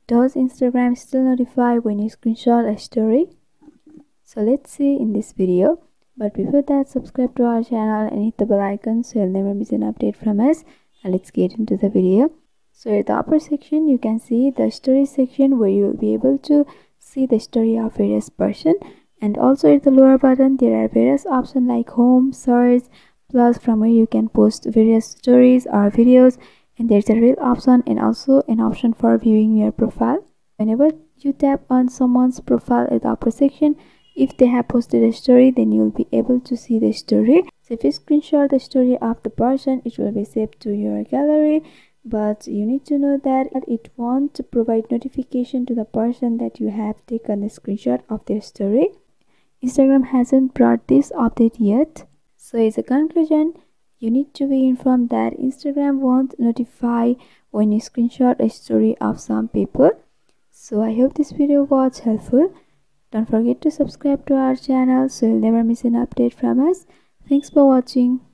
does Instagram still notify when you screenshot a story? So let's see in this video. But before that, subscribe to our channel and hit the bell icon so you'll never miss an update from us. And let's get into the video. So at the upper section, you can see the story section where you will be able to see the story of various person. And also at the lower button, there are various options like home, search, plus from where you can post various stories or videos. And there's a reel option and also an option for viewing your profile. Whenever you tap on someone's profile at the upper section, if they have posted a story, then you'll be able to see the story. So if you screenshot the story of the person, it will be saved to your gallery. But you need to know that it won't provide notification to the person that you have taken a screenshot of their story. Instagram hasn't brought this update yet. So as a conclusion, you need to be informed that Instagram won't notify when you screenshot a story of some people. So I hope this video was helpful. Don't forget to subscribe to our channel so you'll never miss an update from us. Thanks for watching.